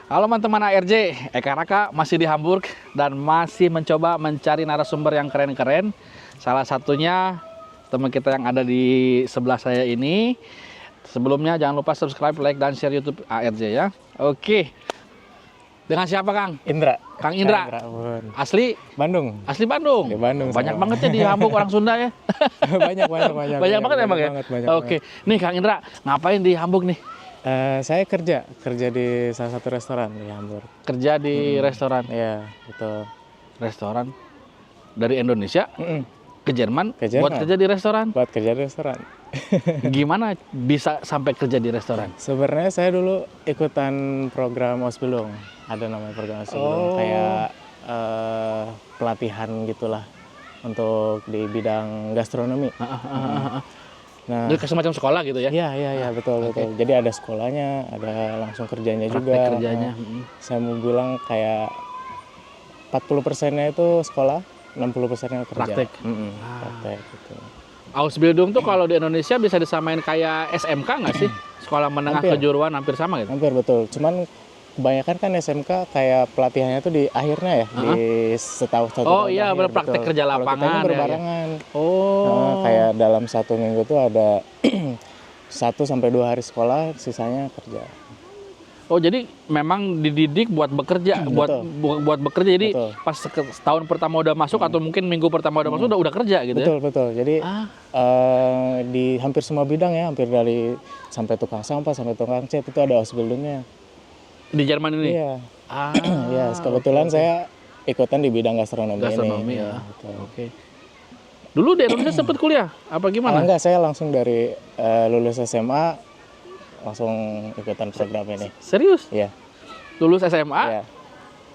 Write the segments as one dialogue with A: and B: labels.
A: Halo teman-teman ARJ, Eka Raka masih di Hamburg dan masih mencoba mencari narasumber yang keren-keren. Salah satunya teman kita yang ada di sebelah saya ini. Sebelumnya jangan lupa subscribe, like, dan share YouTube ARJ ya. Oke. Dengan siapa Kang?
B: Indra.
A: Kang Indra. Asli
B: Bandung.
A: Asli Bandung.
B: Di Bandung.
A: Banyak banget ya di Hamburg orang Sunda ya.
B: banyak
A: banget emang ya. Oke. Nih Kang Indra, ngapain di Hamburg nih?
B: Saya kerja di salah satu restoran di Hamburg.
A: Kerja di restoran.
B: Iya, betul.
A: Restoran dari Indonesia ke Jerman buat kerja di restoran.
B: Buat kerja di restoran.
A: Gimana bisa sampai kerja di restoran?
B: Sebenarnya saya dulu ikutan program Ausbildung. Ada namanya program Ausbildung, kayak pelatihan gitulah untuk di bidang gastronomi. Nah,
A: jadi semacam sekolah gitu ya?
B: Iya, betul. Jadi ada sekolahnya, ada langsung kerjanya
A: praktek
B: juga.
A: Kerjanya.
B: Saya mau bilang kayak 40%-nya itu sekolah, 60%-nya kerja.
A: Praktek.
B: Praktek gitu.
A: Ausbildung tuh kalau di Indonesia bisa disamain kayak SMK nggak sih? Sekolah menengah kejuruan hampir sama gitu?
B: Hampir betul. Cuman kebanyakan kan SMK kayak pelatihannya tuh di akhirnya ya, di satu tahun.
A: Oh iya, berpraktek kerja lapangan.
B: Kalau kita berbarengan.
A: Oh.
B: Kayak dalam 1 minggu tuh ada 1 sampai 2 hari sekolah, sisanya kerja.
A: Oh jadi memang dididik buat bekerja, buat bekerja. Jadi pas tahun pertama udah masuk atau mungkin minggu pertama udah masuk udah kerja gitu ya?
B: Betul. Jadi di hampir semua bidang ya, hampir dari sampai tukang sampah sampai tukang cat itu ada Ausbildungnya.
A: Di Jerman ini?
B: Iya. Ya, kebetulan saya ikutan di bidang gastronomi ini.
A: Gastronomi ya. Oke. Dulu di Indonesia sempat kuliah apa gimana?
B: Enggak, saya langsung dari lulus SMA langsung ikutan program ini.
A: Serius?
B: Iya.
A: Lulus SMA? Iya.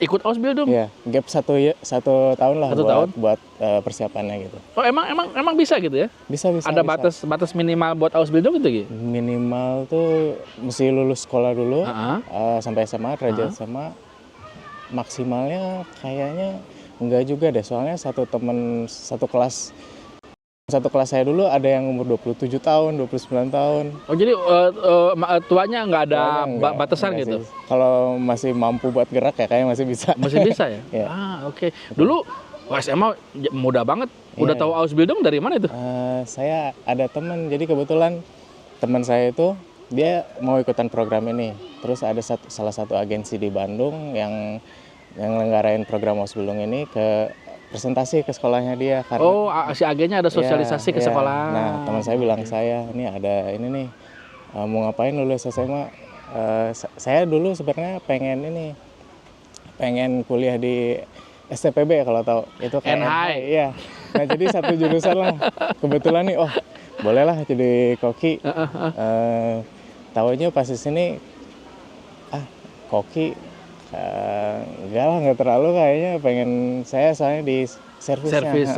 A: Ikut Ausbildung?
B: Iya, gap 1 tahun lah buat persiapannya gitu.
A: Oh emang bisa gitu ya?
B: Bisa.
A: Ada batas minimal buat Ausbildung gitu?
B: Minimal tuh mesti lulus sekolah dulu sampai SMA, derajat SMA. Maksimalnya kayaknya enggak juga deh, soalnya satu kelas saya dulu ada yang umur 27 tahun, 29 tahun. Oh jadi tuanya nggak ada batasan enggak gitu? Sih. Kalau masih mampu buat gerak ya kayaknya masih bisa.
A: Masih bisa ya? Ya. Oke. Dulu SMA muda banget. Udah tahu Ausbildung dari mana itu?
B: Saya ada teman, jadi kebetulan teman saya itu dia mau ikutan program ini. Terus ada salah satu agensi di Bandung yang ngelenggarain program Ausbildung ini presentasi ke sekolahnya dia.
A: Karena, si agennya ada sosialisasi ke sekolah.
B: Nah, teman saya bilang ini ada ini nih, mau ngapain lulus SMA. Saya dulu sebenarnya pengen kuliah di STPB kalau tahu. Itu kayak
A: NHI.
B: Iya. Nah, jadi satu jurusan lah. Kebetulan nih, bolehlah jadi koki. Tahunya pas di sini, koki. Nggak terlalu kayaknya, pengen saya soalnya di servis.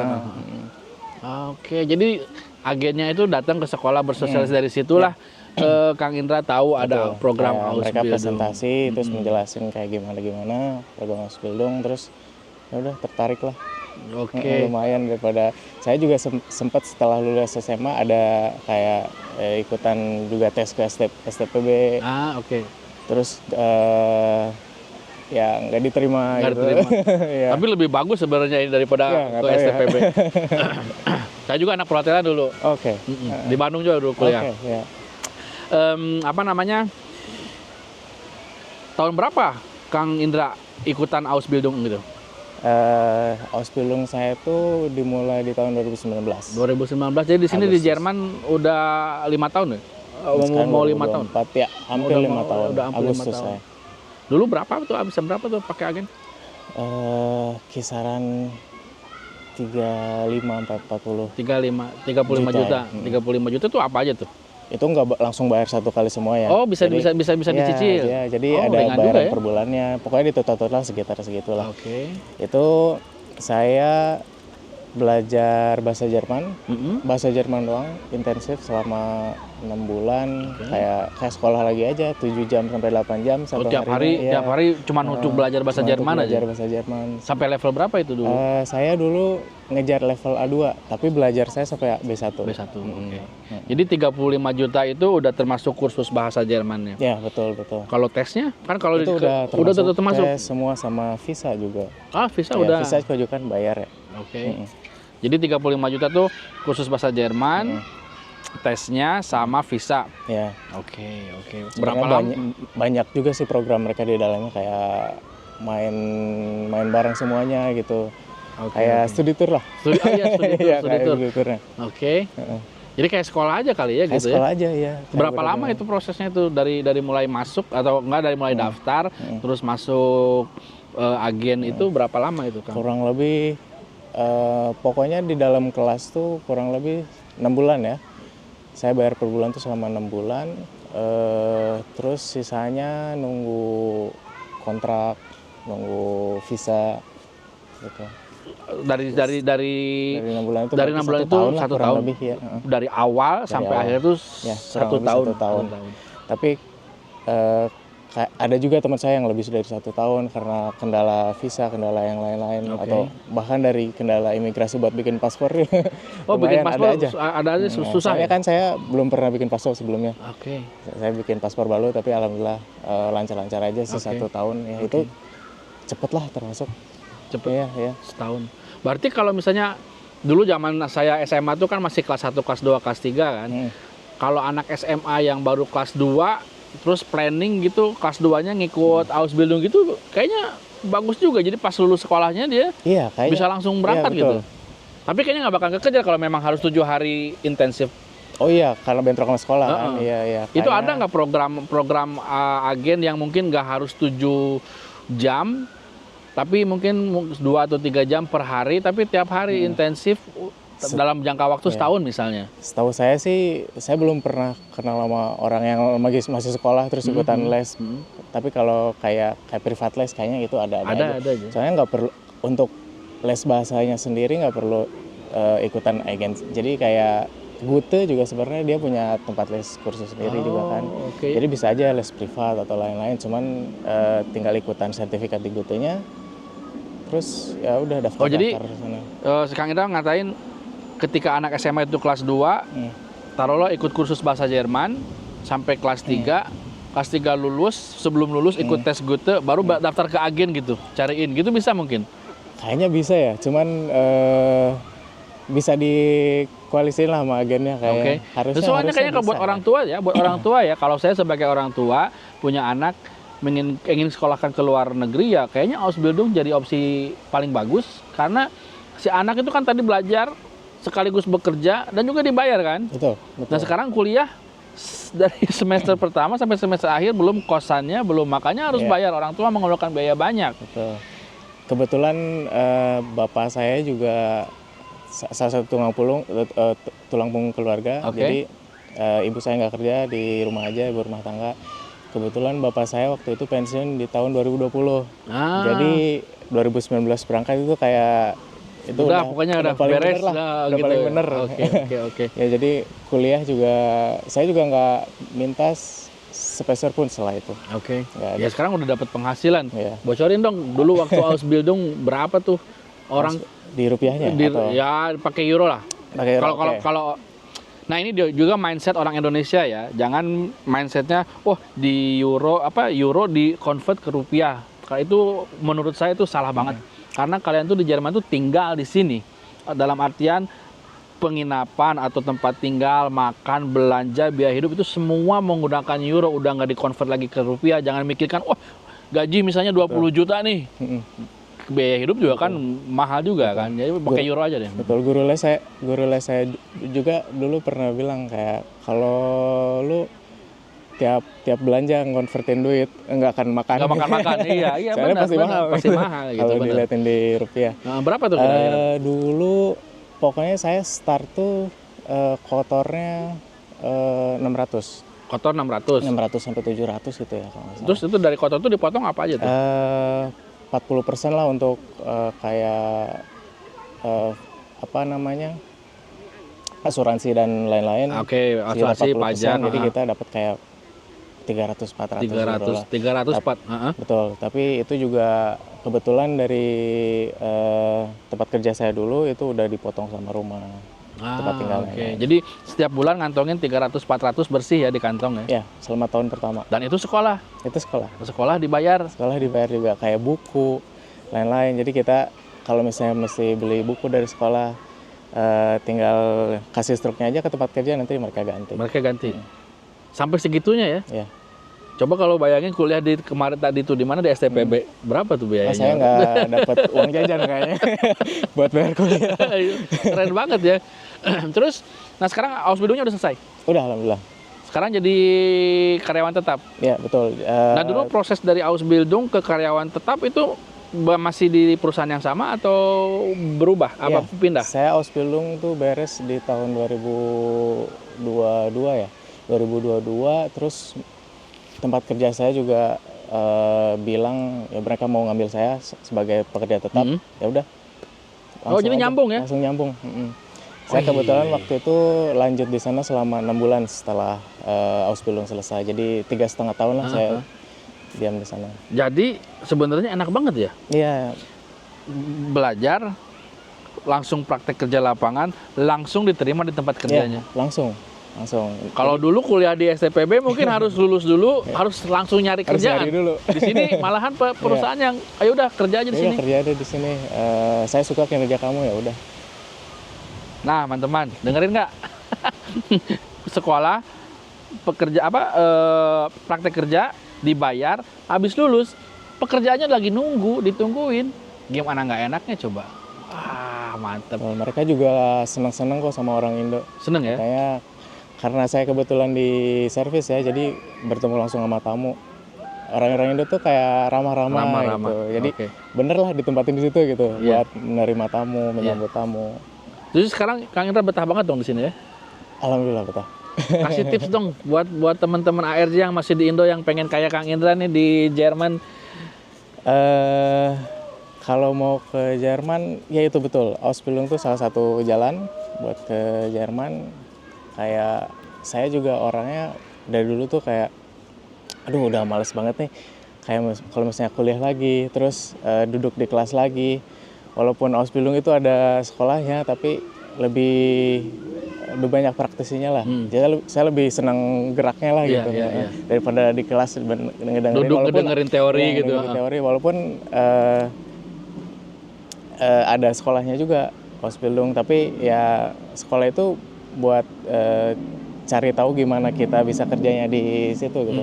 A: Oke, jadi agennya itu datang ke sekolah bersosialisasi dari situlah Kang Indra tahu ada program Ausbildung.
B: Mereka presentasi terus menjelasin kayak gimana program Ausbildung, terus ya udah tertarik lah.
A: Oke.
B: Lumayan daripada saya juga sempat setelah lulus SMA ada kayak ikutan juga tes ke STPB.
A: Oke.
B: Terus ya nggak diterima.
A: Ya. Tapi lebih bagus sebenarnya ini daripada ke STPB. Ya. Saya juga anak perhotelan dulu.
B: Oke.
A: Di Bandung juga dulu kuliah.
B: Ya.
A: Tahun berapa Kang Indra ikutan Ausbildung gitu?
B: Ausbildung saya tuh dimulai di tahun 2019.
A: 2019. Jadi di sini di Jerman udah 5 tahun ya? Mau 5 tahun?
B: Ya, hampir 5 tahun.
A: Udah hampir 5 tahun. Saya. Dulu berapa tuh, bisa berapa tuh pakai agen?
B: Kisaran 35-40.
A: 35 juta. 35 juta tuh apa aja tuh?
B: Itu nggak langsung bayar satu kali semua ya.
A: Oh, bisa dicicil.
B: Ya, jadi ada bayaran per bulannya. Pokoknya di total sekitar segitulah.
A: Oke.
B: Itu saya belajar bahasa Jerman. Bahasa Jerman doang intensif selama 6 bulan, kayak sekolah lagi aja, 7 jam sampai 8 jam
A: Oh,
B: sampai
A: tiap hari cuma untuk belajar bahasa Jerman aja.
B: Belajar bahasa Jerman.
A: Sampai level berapa itu dulu?
B: Saya dulu ngejar level A2, tapi belajar saya sampai B1.
A: B1. Oke. Jadi 35 juta itu udah termasuk kursus bahasa Jermannya.
B: Ya, betul.
A: Kalau tesnya kan kalau
B: Itu udah
A: termasuk.
B: tes semua sama visa juga.
A: Ah, visa
B: Ya,
A: udah.
B: visa juga kan bayar ya.
A: Oke. Jadi 35 juta tuh kursus bahasa Jerman, tesnya sama visa.
B: Ya.
A: Oke.
B: Berapa lama? Banyak juga sih program mereka di dalamnya, kayak main bareng semuanya gitu. Kayak studi tour lah.
A: Studi tour.
B: Studi tournya.
A: Oke. Jadi kayak sekolah aja kali ya
B: Kayak
A: gitu
B: sekolah
A: ya.
B: aja ya.
A: Berapa lama itu prosesnya itu dari mulai masuk atau enggak dari mulai daftar terus masuk agen itu berapa lama itu, Kang?
B: Kurang lebih pokoknya di dalam kelas tuh kurang lebih 6 bulan ya. Saya bayar per bulan tuh selama 6 bulan. Terus sisanya nunggu kontrak, nunggu visa gitu.
A: Dari
B: 6 bulan itu
A: dari 6 bulan itu
B: lah,
A: 1
B: kurang
A: tahun
B: lebih ya.
A: dari awal sampai
B: awal.
A: akhir itu
B: Ya,
A: 1
B: kurang
A: tahun.
B: lebih 1 tahun. Tapi ada juga teman saya yang lebih dari 1 tahun karena kendala visa, kendala yang lain-lain, atau bahkan dari kendala imigrasi buat bikin paspor.
A: Oh, bikin paspor
B: ada
A: aja susah ya?
B: Kan saya belum pernah bikin paspor sebelumnya.
A: Oke.
B: Saya bikin paspor baru, tapi alhamdulillah lancar-lancar aja sih 1 tahun. Ya itu cepet lah termasuk.
A: Cepet.
B: Ya.
A: Setahun. Berarti kalau misalnya dulu zaman saya SMA tuh kan masih kelas 1, kelas 2, kelas 3 kan. Kalau anak SMA yang baru kelas 2 terus planning gitu, kelas 2-nya ngikut Ausbildung gitu, kayaknya bagus juga. Jadi pas lulus sekolahnya dia bisa langsung berangkat gitu. Tapi kayaknya nggak bakal kekejar kalau memang harus 7 hari intensif.
B: Oh iya, karena bentrok sama sekolah kan. Iya.
A: Itu ada nggak program agen yang mungkin nggak harus 7 jam, tapi mungkin 2 atau 3 jam per hari, tapi tiap hari intensif dalam jangka waktu setahun misalnya?
B: Setahu saya sih, saya belum pernah kenal sama orang yang masih sekolah terus ikutan les. Tapi kalau kayak privat les kayaknya itu ada aja. Soalnya nggak perlu untuk les bahasanya sendiri, nggak perlu ikutan agen. Jadi kayak Gute juga sebenarnya dia punya tempat les kursus sendiri juga kan. Jadi bisa aja les privat atau lain-lain. Cuman tinggal ikutan sertifikat di Gute-nya. Terus ya udah daftar.
A: Jadi Kang Indra ngatain ketika anak SMA itu kelas 2, taruhlah ikut kursus bahasa Jerman sampai kelas 3, kelas 3 lulus, sebelum lulus ikut tes Gute, baru daftar ke agen gitu, cariin gitu, bisa mungkin?
B: Kayaknya bisa ya, cuman bisa dikoalisiin lah sama agennya kayak.
A: Soalnya kayaknya buat orang tua ya, kalau saya sebagai orang tua punya anak ingin sekolahkan ke luar negeri ya, kayaknya Ausbildung jadi opsi paling bagus karena si anak itu kan tadi belajar sekaligus bekerja dan juga dibayar kan.
B: Betul.
A: Nah sekarang kuliah dari semester pertama sampai semester akhir belum kosannya, belum makannya harus bayar. Orang tua mengeluarkan biaya banyak.
B: Betul. Kebetulan bapak saya juga salah satu tulang punggung keluarga. Jadi ibu saya nggak kerja, di rumah aja, ibu rumah tangga. Kebetulan bapak saya waktu itu pensiun di tahun 2020. Jadi 2019 berangkat itu kayak itu
A: udah pokoknya udah beres
B: lah,
A: gitu.
B: paling bener.
A: Oke.
B: Ya jadi kuliah juga saya juga nggak minta sepeser pun setelah itu.
A: Ya sekarang udah dapat penghasilan. Bocorin dong dulu waktu Ausbildung berapa tuh orang
B: di rupiahnya?
A: Ya pakai euro lah. Kalau nah ini juga mindset orang Indonesia ya. Jangan mindsetnya di euro di convert ke rupiah. Kalau itu menurut saya itu salah banget. Karena kalian tuh di Jerman tuh tinggal di sini. Dalam artian penginapan atau tempat tinggal, makan, belanja, biaya hidup itu semua menggunakan euro, udah nggak dikonvert lagi ke rupiah. Jangan mikirkan, gaji misalnya 20 juta nih. Biaya hidup juga kan mahal juga kan. Jadi pakai euro aja deh.
B: Betul, guru les saya juga dulu pernah bilang kayak kalau lu tiap belanja ngonvertin duit nggak akan makan.
A: Iya
B: benar. Pasti
A: mahal gitu.
B: Kalau dilihatin di rupiah.
A: Nah, berapa tuh kira-kira?
B: Dulu pokoknya saya start tuh kotornya 600.
A: Kotor 600
B: sampai 700 gitu ya kalau nggak salah.
A: Terus itu dari kotor tuh dipotong apa aja tuh?
B: 40% lah untuk kayak apa namanya? asuransi dan lain-lain.
A: Oke,
B: sekitar
A: asuransi,
B: 40%,
A: pajak.
B: jadi kita dapat kayak 300-400
A: 300
B: Betul, tapi itu juga kebetulan dari tempat kerja saya dulu itu udah dipotong sama rumah tempat tinggalnya.
A: Oke. Jadi setiap bulan ngantongin 300-400 bersih ya di kantong ya.
B: Ya, selama tahun pertama.
A: Dan itu sekolah.
B: Itu sekolah.
A: Sekolah dibayar.
B: Sekolah dibayar juga kayak buku, lain-lain. Jadi kita kalau misalnya mesti beli buku dari sekolah, tinggal kasih struknya aja ke tempat kerja, nanti mereka ganti.
A: Mereka ganti. Sampai segitunya ya?
B: Ya.
A: Coba kalau bayangin kuliah di kemarin tadi tuh di mana di STPB, berapa tuh biayanya?
B: Saya nggak dapat uang jajan kayaknya buat bayar kuliah.
A: Keren banget ya. Terus, nah sekarang Ausbildungnya udah selesai?
B: Udah, alhamdulillah.
A: Sekarang jadi karyawan tetap?
B: Ya, betul.
A: Nah dulu proses dari Ausbildung ke karyawan tetap itu masih di perusahaan yang sama atau berubah? Apa pindah?
B: Saya Ausbildung tuh beres di tahun 2022 ya. 2022, terus tempat kerja saya juga bilang ya mereka mau ngambil saya sebagai pekerja tetap. Ya udah.
A: Jadi nyambung ya?
B: Langsung nyambung. Saya kebetulan waktu itu lanjut di sana selama 6 bulan setelah Ausbildung selesai. Jadi 3,5 tahun lah saya diam di sana.
A: Jadi sebenarnya enak banget ya?
B: Iya.
A: Belajar, langsung praktek kerja lapangan, langsung diterima di tempat kerjanya?
B: Ya, langsung.
A: Kalau dulu kuliah di STPB mungkin harus lulus dulu, harus langsung nyari kerjaan.
B: Nyari dulu.
A: Di sini malahan perusahaan yang ayo udah kerja aja di sini.
B: Kerja aja di sini. Saya suka kinerja kamu, ya udah.
A: Nah, teman-teman, dengerin nggak? Sekolah, praktek kerja, dibayar, habis lulus, pekerjaannya lagi nunggu, ditungguin. Gimana nggak enaknya coba? Wah, mantep.
B: Mereka juga senang-senang kok sama orang Indo.
A: Seneng ya?
B: Karena saya kebetulan di servis ya, jadi bertemu langsung sama tamu. Orang-orang Indo tuh kayak ramah-ramah gitu. Jadi bener lah ditempatin di situ gitu, buat menerima tamu, menyambut tamu.
A: Jadi sekarang Kang Indra betah banget dong di sini ya?
B: Alhamdulillah betah.
A: Kasih tips dong buat teman-teman ARJ yang masih di Indo yang pengen kayak Kang Indra nih di Jerman.
B: Kalau mau ke Jerman, ya itu betul. Ausbildung tuh salah satu jalan buat ke Jerman. Kayak saya juga orangnya dari dulu tuh kayak, aduh udah males banget nih. Kayak kalau misalnya kuliah lagi, terus duduk di kelas lagi. Walaupun Ausbildung itu ada sekolahnya, tapi lebih banyak praktisinya lah. Jadi saya lebih senang geraknya lah gitu. Daripada di kelas
A: dengerin teori gitu.
B: Teori, walaupun ada sekolahnya juga Ausbildung, tapi ya sekolah itu buat cari tahu gimana kita bisa kerjanya di situ gitu,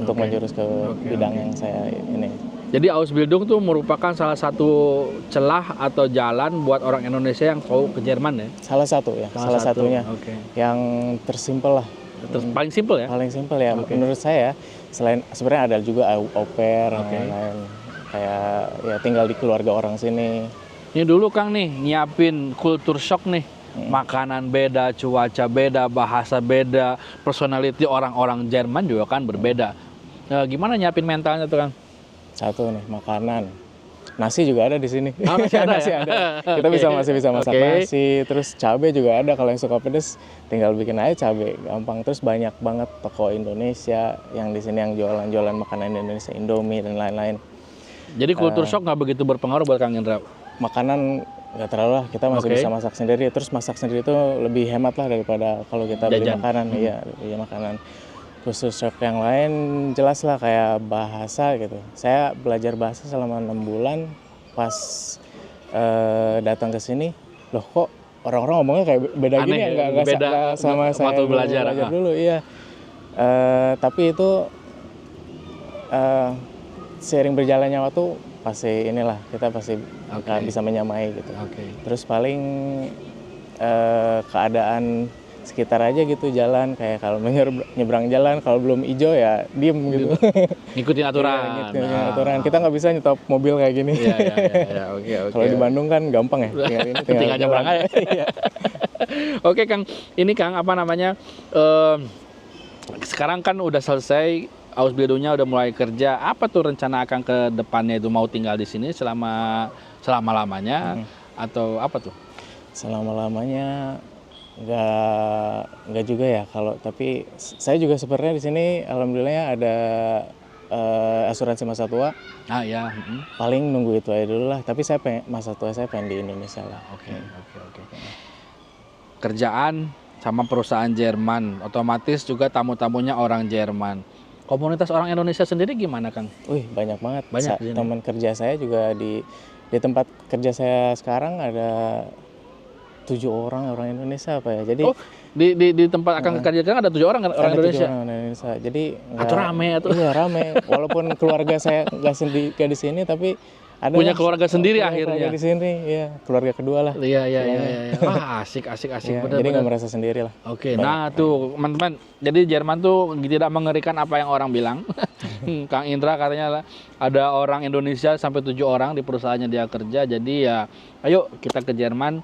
B: untuk menjurus ke bidang yang saya ini.
A: Jadi Ausbildung tuh merupakan salah satu celah atau jalan buat orang Indonesia yang mau ke Jerman ya?
B: Salah satu ya, salah satunya. Yang tersimpel lah.
A: Paling simpel ya?
B: Paling simpel ya, menurut saya. Selain sebenarnya ada juga au pair, lain-lain. Kayak ya tinggal di keluarga orang sini.
A: Ini dulu Kang nih nyiapin culture shock nih. Makanan beda, cuaca beda, bahasa beda, personality orang-orang Jerman juga kan berbeda. Gimana nyiapin mentalnya tuh Kang?
B: Satu nih, makanan. Nasi juga ada di sini.
A: Oh, nasi ada.
B: Nasi ada. Kita masih bisa masak nasi, terus cabai juga ada. Kalau yang suka pedas tinggal bikin aja cabai, gampang. Terus banyak banget toko Indonesia yang di sini yang jualan makanan Indonesia, Indomie dan lain-lain.
A: Jadi culture shock nggak begitu berpengaruh buat Kang Indra?
B: Makanan nggak terlalu lah, kita masih bisa masak sendiri. Terus masak sendiri itu lebih hemat lah daripada kalau kita beli makanan. Iya, beli makanan. Khusus shock yang lain jelas lah kayak bahasa gitu. Saya belajar bahasa selama 6 bulan. Pas datang ke sini, loh kok orang-orang ngomongnya kayak beda gini ya? Nggak sama saya
A: waktu belajar
B: dulu. Iya. Tapi itu seiring berjalannya waktu kita pasti bisa menyamai gitu. Terus paling keadaan sekitar aja gitu, jalan kayak kalau nyebrang jalan kalau belum hijau ya diem gitu.
A: Ngikutin aturan.
B: Aturan. Kita nggak bisa nyetop mobil kayak gini. Kalau di Bandung kan gampang ya.
A: Tinggal nyebrang aja. Oke Kang, ini Kang apa namanya? Sekarang kan udah selesai. Ausbildungnya udah mulai kerja. Apa tuh rencana Akang ke depannya itu? Mau tinggal di sini selama-lamanya atau apa tuh?
B: Selama-lamanya nggak juga ya kalau, tapi saya juga sebenarnya di sini alhamdulillahnya ada asuransi masa tua.
A: Ah ya.
B: Paling nunggu itu aja dulu lah, tapi saya pengen, masa tua saya pengen di Indonesia lah.
A: Oke. Kerjaan sama perusahaan Jerman, otomatis juga tamu-tamunya orang Jerman. Komunitas orang Indonesia sendiri gimana, Kang?
B: Wih, banyak banget.
A: Banyak di sini.
B: Teman kerja saya juga di tempat kerja saya sekarang ada 7 orang Indonesia apa ya. Jadi
A: Oh, di tempat Akang kerja kan ada 7 orang kan orang
B: ada 7
A: Indonesia.
B: orang Indonesia. Jadi
A: Atau rame atau
B: Iya, rame. Walaupun keluarga saya nggak di sini, tapi ada
A: punya
B: lah,
A: keluarga sendiri
B: punya
A: akhirnya.
B: keluarga di sini, ya keluarga kedua lah.
A: Iya. Wah, asik
B: Ya,
A: bener.
B: jadi nggak merasa sendiri lah.
A: Oke, nah tuh teman-teman, jadi Jerman tuh tidak mengerikan apa yang orang bilang. Kang Indra katanya ada orang Indonesia sampai 7 orang di perusahaannya dia kerja. Jadi ya, ayo kita ke Jerman,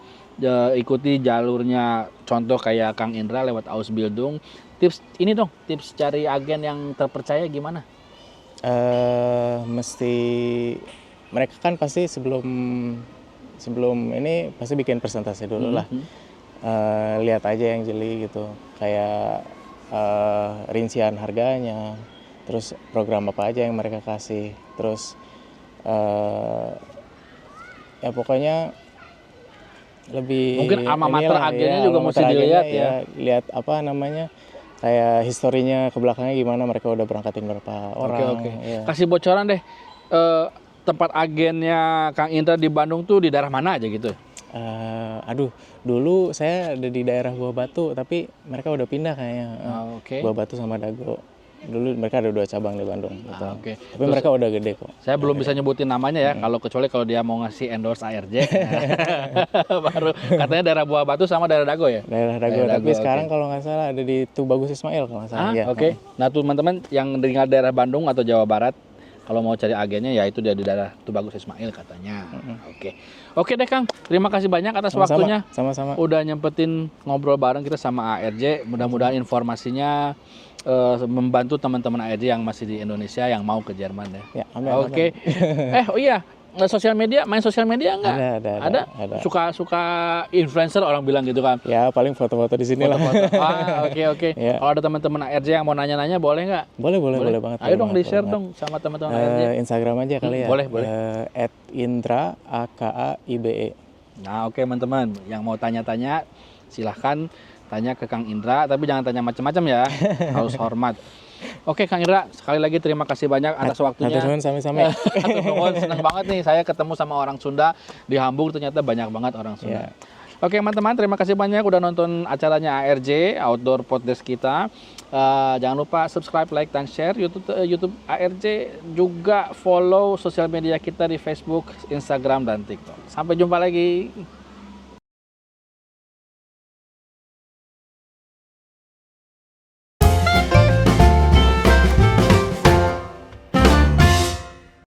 A: ikuti jalurnya. Contoh kayak Kang Indra lewat Ausbildung. Tips ini dong, tips cari agen yang terpercaya gimana?
B: Mesti mereka kan pasti sebelum ini pasti bikin presentasi dulu lah. Lihat aja yang jeli gitu, kayak rincian harganya, terus program apa aja yang mereka kasih, terus ya pokoknya lebih
A: Mungkin alma mater
B: inilah,
A: agennya
B: ya,
A: juga
B: alma
A: mesti
B: mater agennya,
A: dilihat ya.
B: Lihat apa namanya, kayak historinya ke belakangnya gimana, mereka udah berangkatin berapa orang.
A: Oke.
B: Ya.
A: Kasih bocoran deh, tempat agennya Kang Indra di Bandung tuh di daerah mana aja gitu?
B: Aduh, dulu saya ada di daerah Buah Batu, tapi mereka udah pindah kayaknya.
A: Oke.
B: Buah Batu sama Dago. Dulu mereka ada 2 cabang di Bandung. Gitu.
A: Oke.
B: Tapi mereka udah gede kok.
A: Saya belum bisa nyebutin namanya ya, kecuali kalau dia mau ngasih endorse ARJ. Baru katanya daerah Buah Batu sama daerah Dago ya?
B: Daerah Dago,
A: Daerah
B: tapi
A: Dago,
B: sekarang kalau nggak salah ada di Tubagus Ismail kalau nggak salah. Ya.
A: Oke. Nah, teman-teman yang tinggal daerah Bandung atau Jawa Barat, kalau mau cari agennya ya itu dia di daerah Tubagus Ismail katanya. Oke deh Kang, terima kasih banyak atas waktunya.
B: Sama-sama.
A: Udah nyempetin ngobrol bareng kita sama ARJ. Mudah-mudahan informasinya membantu teman-teman ARJ yang masih di Indonesia yang mau ke Jerman ya.
B: Ya, amin.
A: Oke. Oh iya, sosial media, main sosial media enggak?
B: Ada.
A: Suka influencer orang bilang gitu kan.
B: Ya, paling foto-foto di sini lah.
A: Oke.
B: Ya.
A: Kalau ada teman-teman ARJ yang mau nanya-nanya boleh nggak?
B: Boleh banget.
A: Ayo dong
B: boleh
A: di-share
B: banget.
A: dong sama teman-teman ARJ.
B: Instagram aja kali ya.
A: Boleh.
B: @indra AKAIBE.
A: Nah, oke teman-teman, yang mau tanya-tanya silahkan tanya ke Kang Indra, tapi jangan tanya macam-macam ya, harus hormat. Oke Kang Indra, sekali lagi terima kasih banyak atas waktunya.
B: Hatur nuhun sami-sami.
A: Senang banget nih saya ketemu sama orang Sunda di Hamburg, ternyata banyak banget orang Sunda. Oke teman-teman, terima kasih banyak udah nonton acaranya ARJ Outdoor Podcast kita. Jangan lupa subscribe, like, dan share YouTube ARJ, juga follow sosial media kita di Facebook, Instagram, dan TikTok. Sampai jumpa lagi.